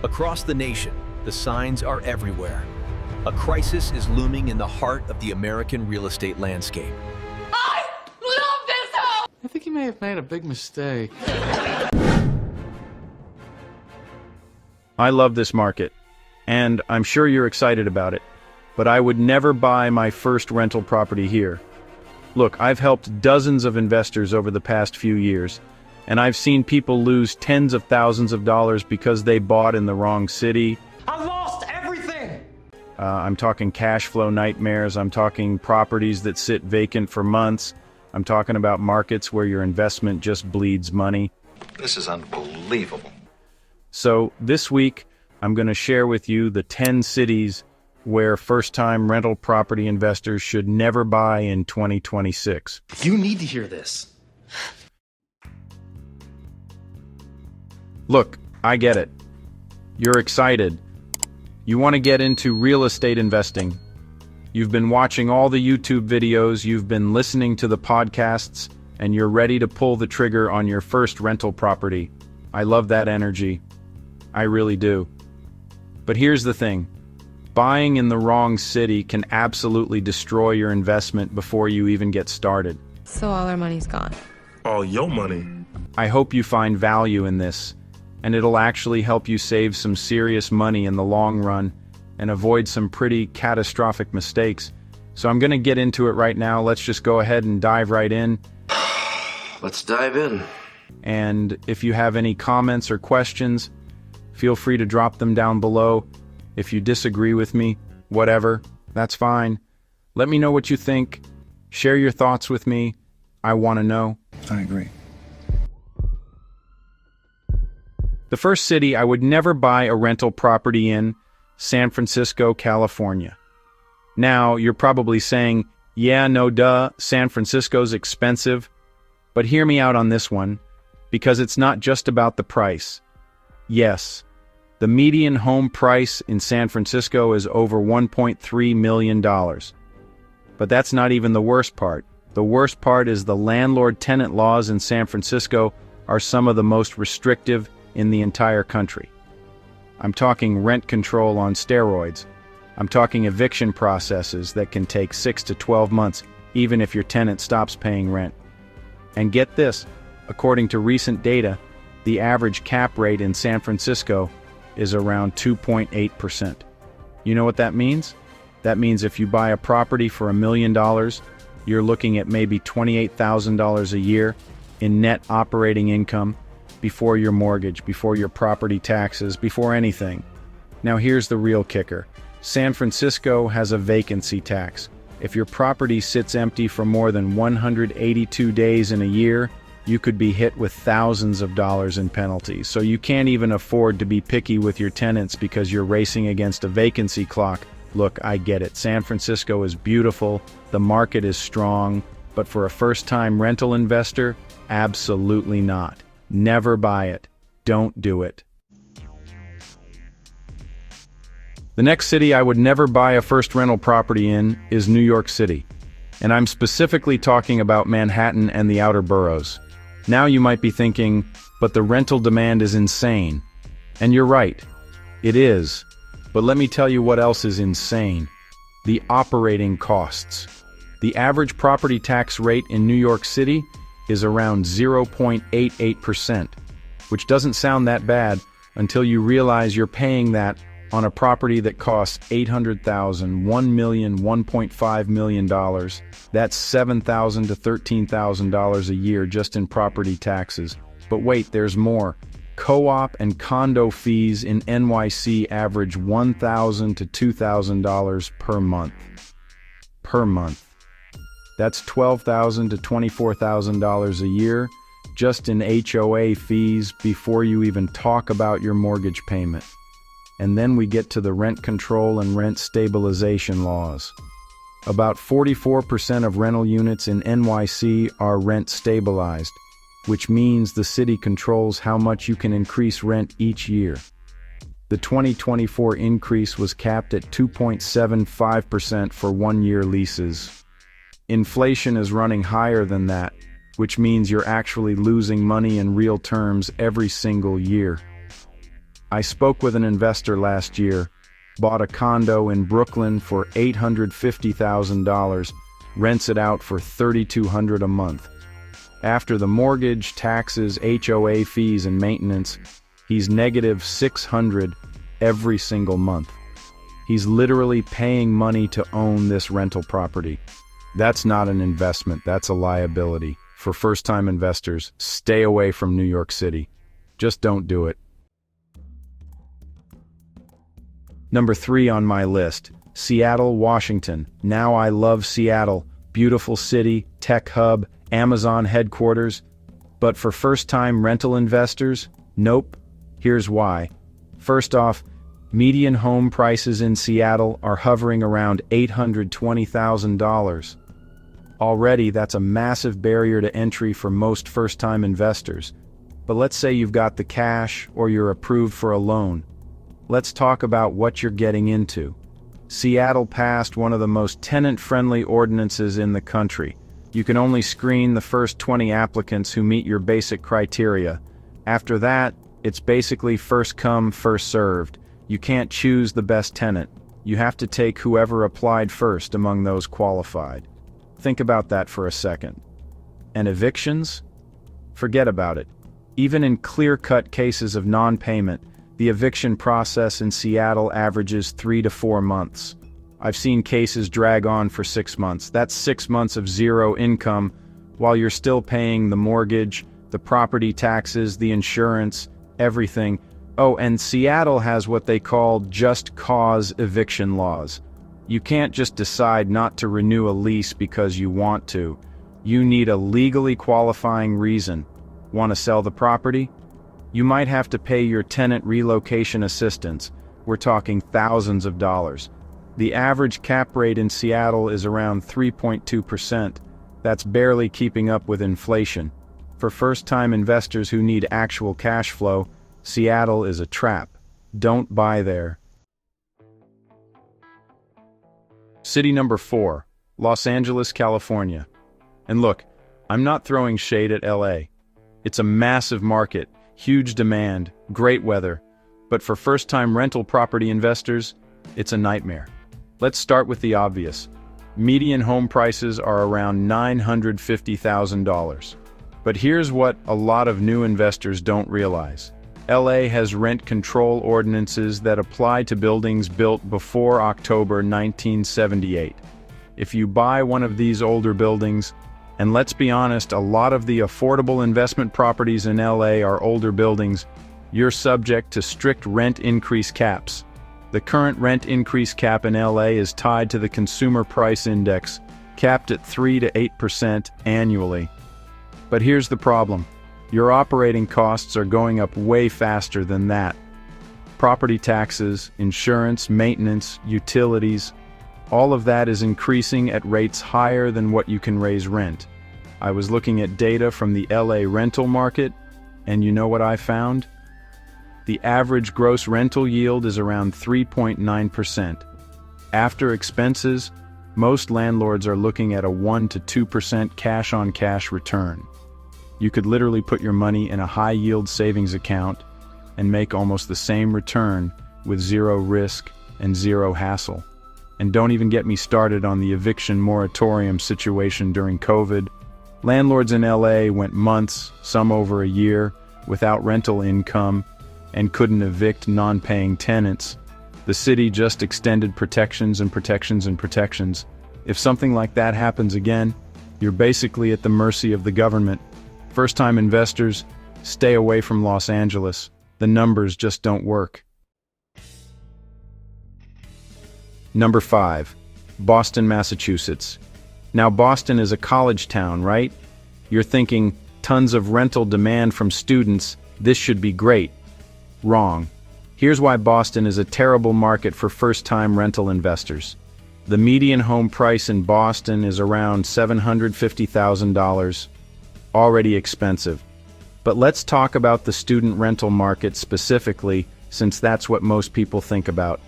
Across the nation, the signs are everywhere. A crisis is looming in the heart of the American real estate landscape. I love this house! I think he may have made a big mistake. I love this market, and I'm sure you're excited about it, but I would never buy my first rental property here. Look, I've helped dozens of investors over the past few years, and I've seen people lose tens of thousands of dollars because they bought in the wrong city. I lost everything! I'm talking cash flow nightmares. I'm talking properties that sit vacant for months. I'm talking about markets where your investment just bleeds money. This is unbelievable. So this week, I'm going to share with you the 10 cities where first-time rental property investors should never buy in 2026. You need to hear this. Look, I get it. You're excited. You want to get into real estate investing. You've been watching all the YouTube videos, you've been listening to the podcasts, and you're ready to pull the trigger on your first rental property. I love that energy. I really do. But here's the thing. Buying in the wrong city can absolutely destroy your investment before you even get started. So all our money's gone. All your money. I hope you find value in this, and it'll actually help you save some serious money in the long run and avoid some pretty catastrophic mistakes. So I'm going to get into it right now. Let's just go ahead and dive right in. Let's dive in. And if you have any comments or questions, feel free to drop them down below. If you disagree with me, whatever, that's fine. Let me know what you think. Share your thoughts with me. I want to know. I agree. The first city I would never buy a rental property in, San Francisco, California. Now, you're probably saying, yeah, no duh, San Francisco's expensive. But hear me out on this one, because it's not just about the price. Yes, the median home price in San Francisco is over $1.3 million. But that's not even the worst part. The worst part is the landlord-tenant laws in San Francisco are some of the most restrictive in the entire country. I'm talking rent control on steroids. I'm talking eviction processes that can take 6 to 12 months, even if your tenant stops paying rent. And get this, according to recent data, the average cap rate in San Francisco is around 2.8%. You know what that means? That means if you buy a property for $1 million, you're looking at maybe $28,000 a year in net operating income before your mortgage, before your property taxes, before anything. Now here's the real kicker. San Francisco has a vacancy tax. If your property sits empty for more than 182 days in a year, you could be hit with thousands of dollars in penalties. So you can't even afford to be picky with your tenants because you're racing against a vacancy clock. Look, I get it. San Francisco is beautiful, the market is strong, but for a first-time rental investor, absolutely not. Never buy it. Don't do it. The next city I would never buy a first rental property in is New York City. And I'm specifically talking about Manhattan and the outer boroughs. Now you might be thinking, but the rental demand is insane. And you're right. It is. But let me tell you what else is insane. The operating costs. The average property tax rate in New York City is around 0.88%, which doesn't sound that bad until you realize you're paying that on a property that costs $800,000, $1 million, $1.5 million. That's $7,000 to $13,000 a year just in property taxes. But wait, there's more. Co-op and condo fees in NYC average $1,000 to $2,000 per month. Per month. That's $12,000 to $24,000 a year just in HOA fees before you even talk about your mortgage payment. And then we get to the rent control and rent stabilization laws. About 44% of rental units in NYC are rent stabilized, which means the city controls how much you can increase rent each year. The 2024 increase was capped at 2.75% for one-year leases. Inflation is running higher than that, which means you're actually losing money in real terms every single year. I spoke with an investor last year, bought a condo in Brooklyn for $850,000, rents it out for $3,200 a month. After the mortgage, taxes, HOA fees, and maintenance, he's negative $600 every single month. He's literally paying money to own this rental property. That's not an investment, that's a liability. For first-time investors, stay away from New York City. Just don't do it. Number 3 on my list, Seattle, Washington. Now I love Seattle. Beautiful city, tech hub, Amazon headquarters. But for first-time rental investors, nope. Here's why. First off, median home prices in Seattle are hovering around $820,000. Already, that's a massive barrier to entry for most first-time investors. But let's say you've got the cash or you're approved for a loan. Let's talk about what you're getting into. Seattle passed one of the most tenant-friendly ordinances in the country. You can only screen the first 20 applicants who meet your basic criteria. After that, it's basically first come, first served. You can't choose the best tenant. You have to take whoever applied first among those qualified. Think about that for a second. And evictions? Forget about it. Even in clear-cut cases of non-payment, the eviction process in Seattle averages 3 to 4 months. I've seen cases drag on for 6 months. That's 6 months of zero income while you're still paying the mortgage, the property taxes, the insurance, everything. Oh, and Seattle has what they call just cause eviction laws. You can't just decide not to renew a lease because you want to. You need a legally qualifying reason. Want to sell the property? You might have to pay your tenant relocation assistance. We're talking thousands of dollars. The average cap rate in Seattle is around 3.2%. That's barely keeping up with inflation. For first-time investors who need actual cash flow, Seattle is a trap. Don't buy there. City number 4, Los Angeles, California. And look, I'm not throwing shade at LA. It's a massive market, huge demand, great weather, but for first-time rental property investors, it's a nightmare. Let's start with the obvious. Median home prices are around $950,000. But here's what a lot of new investors don't realize. LA has rent control ordinances that apply to buildings built before October 1978. If you buy one of these older buildings, and let's be honest, a lot of the affordable investment properties in LA are older buildings, you're subject to strict rent increase caps. The current rent increase cap in LA is tied to the Consumer Price Index, capped at 3 to 8% annually. But here's the problem. Your operating costs are going up way faster than that. Property taxes, insurance, maintenance, utilities, all of that is increasing at rates higher than what you can raise rent. I was looking at data from the LA rental market, and you know what I found? The average gross rental yield is around 3.9%. After expenses, most landlords are looking at a 1 to 2% cash-on-cash return. You could literally put your money in a high-yield savings account and make almost the same return with zero risk and zero hassle. And don't even get me started on the eviction moratorium situation during COVID. Landlords in LA went months, some over a year, without rental income and couldn't evict non-paying tenants. The city just extended protections and protections and protections. If something like that happens again, you're basically at the mercy of the government. First-time investors, stay away from Los Angeles. The numbers just don't work. Number 5, Boston, Massachusetts. Now Boston is a college town, right? You're thinking, tons of rental demand from students, this should be great. Wrong. Here's why Boston is a terrible market for first-time rental investors. The median home price in Boston is around $750,000. Already expensive. But let's talk about the student rental market specifically, since that's what most people think about.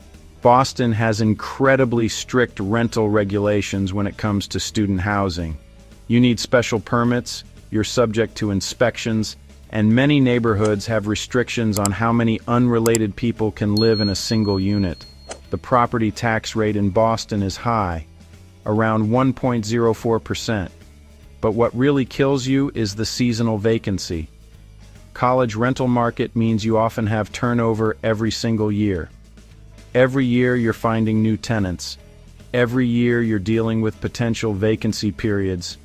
Boston has incredibly strict rental regulations when it comes to student housing. You need special permits, you're subject to inspections, and many neighborhoods have restrictions on how many unrelated people can live in a single unit. The property tax rate in Boston is high, around 1.04%. But what really kills you is the seasonal vacancy. College rental market means you often have turnover every single year. Every year you're finding new tenants. Every year you're dealing with potential vacancy periods.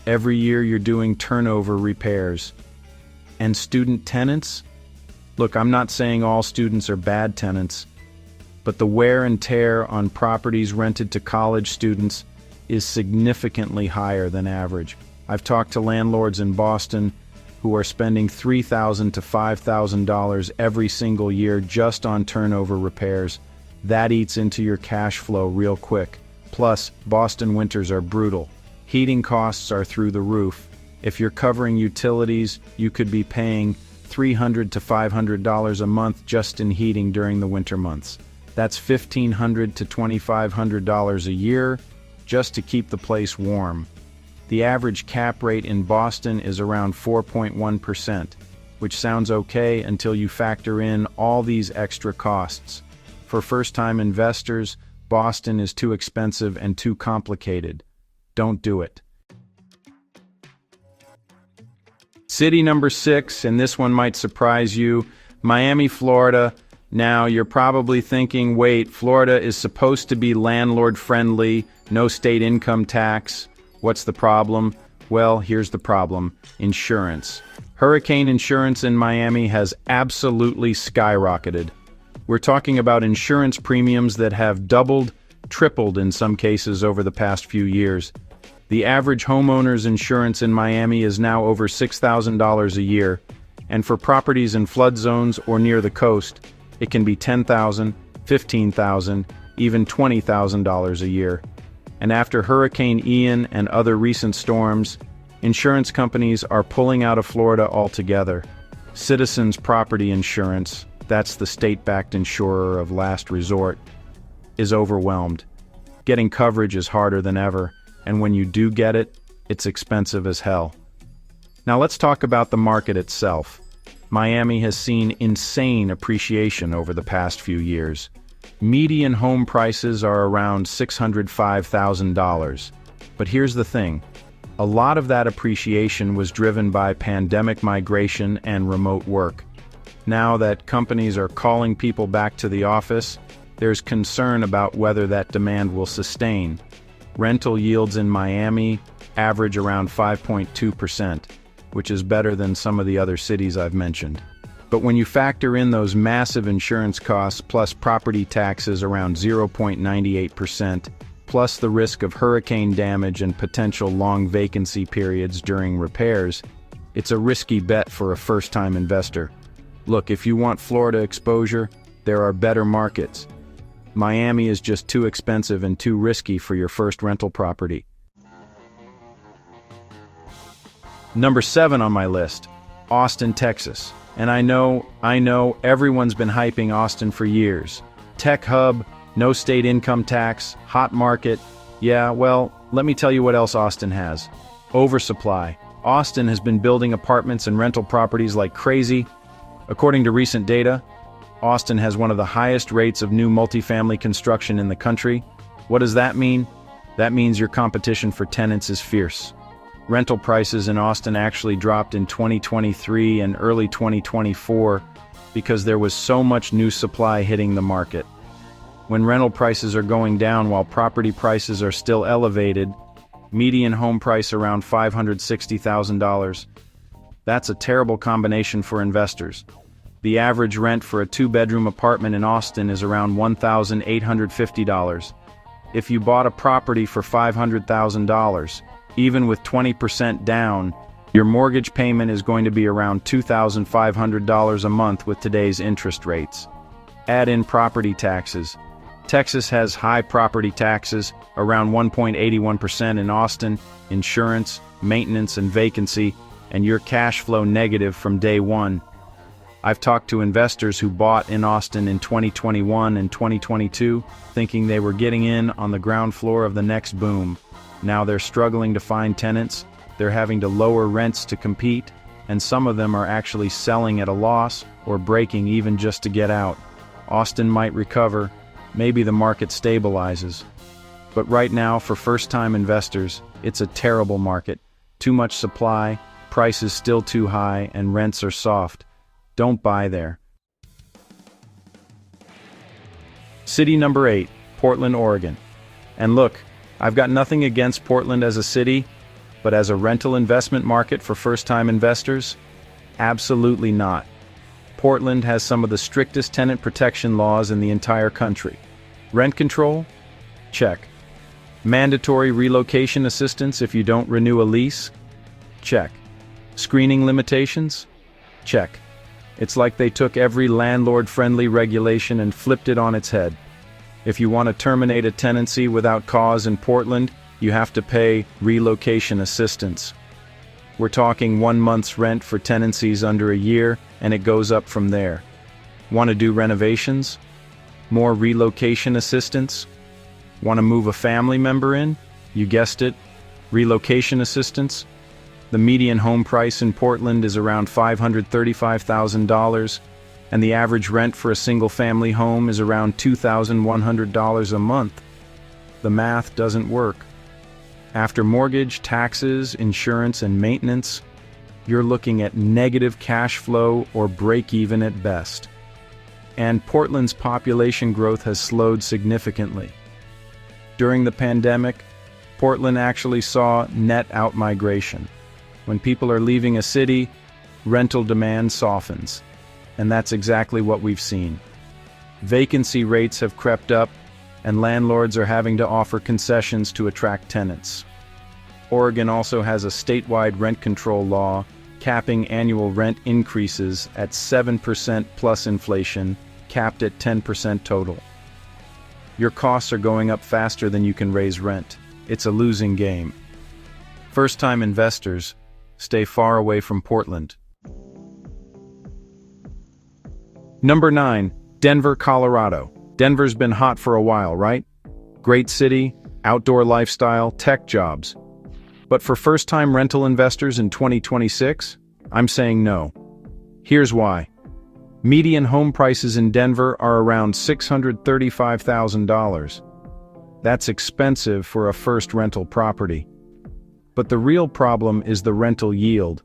Every year you're doing turnover repairs. And student tenants? Look, I'm not saying all students are bad tenants, but the wear and tear on properties rented to college students is significantly higher than average. I've talked to landlords in Boston who are spending $3,000 to $5,000 every single year just on turnover repairs. That eats into your cash flow real quick. Plus, Boston winters are brutal. Heating costs are through the roof. If you're covering utilities, you could be paying $300 to $500 a month just in heating during the winter months. That's $1,500 to $2,500 a year just to keep the place warm. The average cap rate in Boston is around 4.1%, which sounds okay until you factor in all these extra costs. For first-time investors, Boston is too expensive and too complicated. Don't do it. City number 6, and this one might surprise you, Miami, Florida. Now, you're probably thinking, wait, Florida is supposed to be landlord-friendly, no state income tax. What's the problem? Well, here's the problem: insurance. Hurricane insurance in Miami has absolutely skyrocketed. We're talking about insurance premiums that have doubled, tripled in some cases over the past few years. The average homeowner's insurance in Miami is now over $6,000 a year, and for properties in flood zones or near the coast, it can be $10,000, $15,000, even $20,000 a year. And after Hurricane Ian and other recent storms, insurance companies are pulling out of Florida altogether. Citizens Property Insurance, that's the state-backed insurer of last resort, is overwhelmed. Getting coverage is harder than ever, and when you do get it, it's expensive as hell. Now let's talk about the market itself. Miami has seen insane appreciation over the past few years. Median home prices are around $605,000. But here's the thing: a lot of that appreciation was driven by pandemic migration and remote work. Now that companies are calling people back to the office, there's concern about whether that demand will sustain. Rental yields in Miami average around 5.2%, which is better than some of the other cities I've mentioned. But when you factor in those massive insurance costs plus property taxes around 0.98%, plus the risk of hurricane damage and potential long vacancy periods during repairs, it's a risky bet for a first-time investor. Look, if you want Florida exposure, there are better markets. Miami is just too expensive and too risky for your first rental property. Number 7 on my list, Austin, Texas. And I know, everyone's been hyping Austin for years. Tech hub, no state income tax, hot market. Yeah, well, let me tell you what else Austin has. Oversupply. Austin has been building apartments and rental properties like crazy. According to recent data, Austin has one of the highest rates of new multifamily construction in the country. What does that mean? That means your competition for tenants is fierce. Rental prices in Austin actually dropped in 2023 and early 2024 because there was so much new supply hitting the market. When rental prices are going down while property prices are still elevated, median home price around $560,000, that's a terrible combination for investors. The average rent for a 2-bedroom apartment in Austin is around $1,850. If you bought a property for $500,000, even with 20% down, your mortgage payment is going to be around $2,500 a month with today's interest rates. Add in property taxes. Texas has high property taxes, around 1.81% in Austin, insurance, maintenance, and vacancy, and you're cash flow negative from day one. I've talked to investors who bought in Austin in 2021 and 2022, thinking they were getting in on the ground floor of the next boom. Now they're struggling to find tenants, they're having to lower rents to compete, and some of them are actually selling at a loss or breaking even just to get out. Austin might recover, maybe the market stabilizes. But right now, for first-time investors, it's a terrible market. Too much supply, prices still too high, and rents are soft. Don't buy there. City number 8, Portland, Oregon. And look, I've got nothing against Portland as a city, but as a rental investment market for first-time investors, absolutely not. Portland has some of the strictest tenant protection laws in the entire country. Rent control? Check. Mandatory relocation assistance if you don't renew a lease? Check. Screening limitations? Check. It's like they took every landlord-friendly regulation and flipped it on its head. If you want to terminate a tenancy without cause in Portland, you have to pay relocation assistance. We're talking 1 month's rent for tenancies under a year, and it goes up from there. Want to do renovations? More relocation assistance? Want to move a family member in? You guessed it, relocation assistance. The median home price in Portland is around $535,000, and the average rent for a single-family home is around $2,100 a month. The math doesn't work. After mortgage, taxes, insurance, and maintenance, you're looking at negative cash flow or break-even at best. And Portland's population growth has slowed significantly. During the pandemic, Portland actually saw net outmigration. When people are leaving a city, rental demand softens. And that's exactly what we've seen. Vacancy rates have crept up, and landlords are having to offer concessions to attract tenants. Oregon also has a statewide rent control law capping annual rent increases at 7% plus inflation, capped at 10% total. Your costs are going up faster than you can raise rent. It's a losing game. First-time investors, stay far away from Portland. Number 9, Denver, Colorado. Denver's been hot for a while, right? Great city, outdoor lifestyle, tech jobs. But for first-time rental investors in 2026, I'm saying no. Here's why. Median home prices in Denver are around $635,000. That's expensive for a first rental property. But the real problem is the rental yield.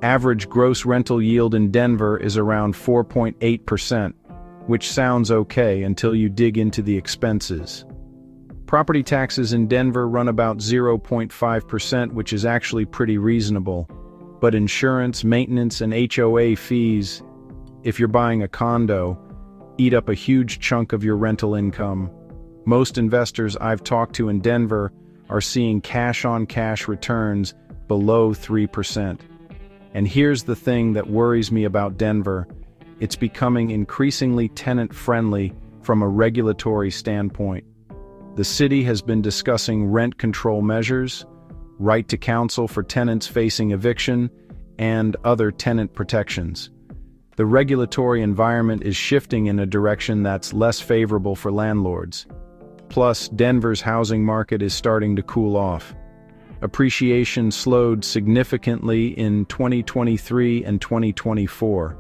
Average gross rental yield in Denver is around 4.8%, which sounds okay until you dig into the expenses. Property taxes in Denver run about 0.5%, which is actually pretty reasonable. But insurance, maintenance, and HOA fees, if you're buying a condo, eat up a huge chunk of your rental income. Most investors I've talked to in Denver are seeing cash-on-cash returns below 3%. And here's the thing that worries me about Denver. It's becoming increasingly tenant-friendly from a regulatory standpoint. The city has been discussing rent control measures, right to counsel for tenants facing eviction, and other tenant protections. The regulatory environment is shifting in a direction that's less favorable for landlords. Plus, Denver's housing market is starting to cool off. Appreciation slowed significantly in 2023 and 2024.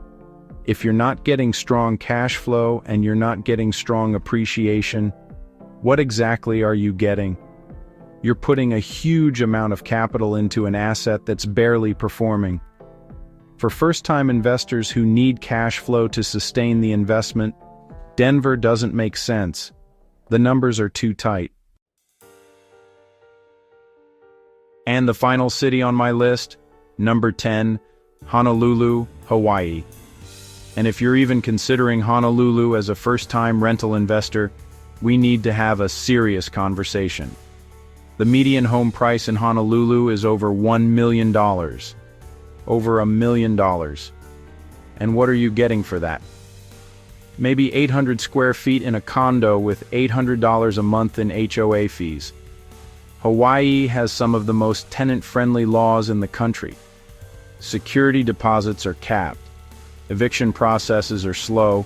If you're not getting strong cash flow and you're not getting strong appreciation, what exactly are you getting? You're putting a huge amount of capital into an asset that's barely performing. For first-time investors who need cash flow to sustain the investment, Denver doesn't make sense. The numbers are too tight. And the final city on my list, number 10, Honolulu, Hawaii. And if you're even considering Honolulu as a first-time rental investor, we need to have a serious conversation. The median home price in Honolulu is over $1 million. Over $1 million. And what are you getting for that? Maybe 800 square feet in a condo with $800 a month in HOA fees. Hawaii has some of the most tenant-friendly laws in the country. Security deposits are capped, eviction processes are slow,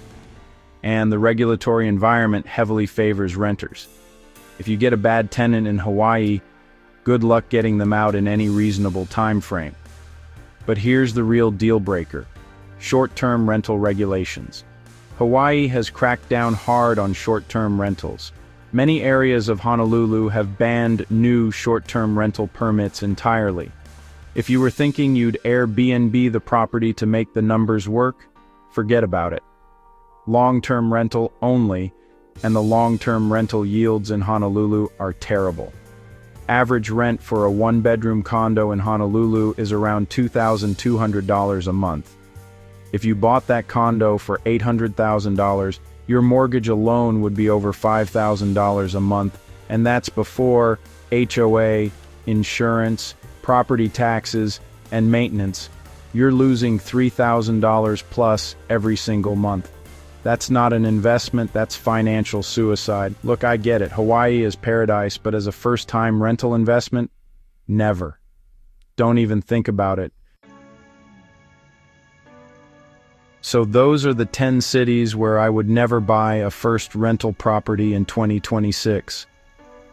and the regulatory environment heavily favors renters. If you get a bad tenant in Hawaii, good luck getting them out in any reasonable time frame. But here's the real deal breaker: short-term rental regulations. Hawaii has cracked down hard on short-term rentals. Many areas of Honolulu have banned new short-term rental permits entirely. If you were thinking you'd Airbnb the property to make the numbers work, forget about it. Long-term rental only, and the long-term rental yields in Honolulu are terrible. Average rent for a one-bedroom condo in Honolulu is around $2,200 a month. If you bought that condo for $800,000, your mortgage alone would be over $5,000 a month, and that's before HOA, insurance, property taxes, and maintenance. You're losing $3,000 plus every single month. That's not an investment, that's financial suicide. Look, I get it, Hawaii is paradise, but as a first-time rental investment, never. Don't even think about it. So those are the 10 cities where I would never buy a first rental property in 2026.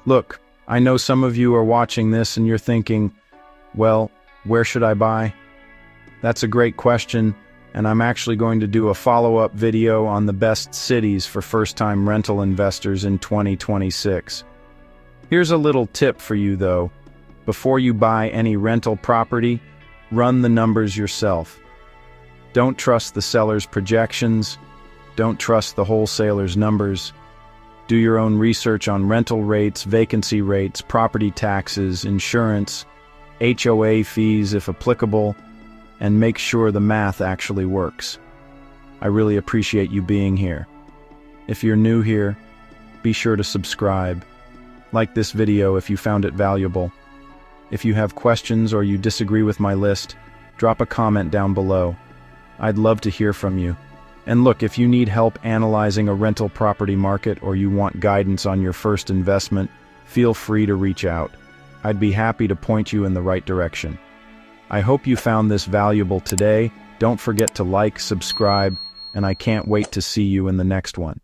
Look, I know some of you are watching this and you're thinking, well, where should I buy? That's a great question, and I'm actually going to do a follow-up video on the best cities for first-time rental investors in 2026. Here's a little tip for you though. Before you buy any rental property, run the numbers yourself. Don't trust the seller's projections. Don't trust the wholesaler's numbers. Do your own research on rental rates, vacancy rates, property taxes, insurance, HOA fees if applicable, and make sure the math actually works. I really appreciate you being here. If you're new here, be sure to subscribe. Like this video if you found it valuable. If you have questions or you disagree with my list, drop a comment down below. I'd love to hear from you. And look, if you need help analyzing a rental property market or you want guidance on your first investment, feel free to reach out. I'd be happy to point you in the right direction. I hope you found this valuable today. Don't forget to like, subscribe, and I can't wait to see you in the next one.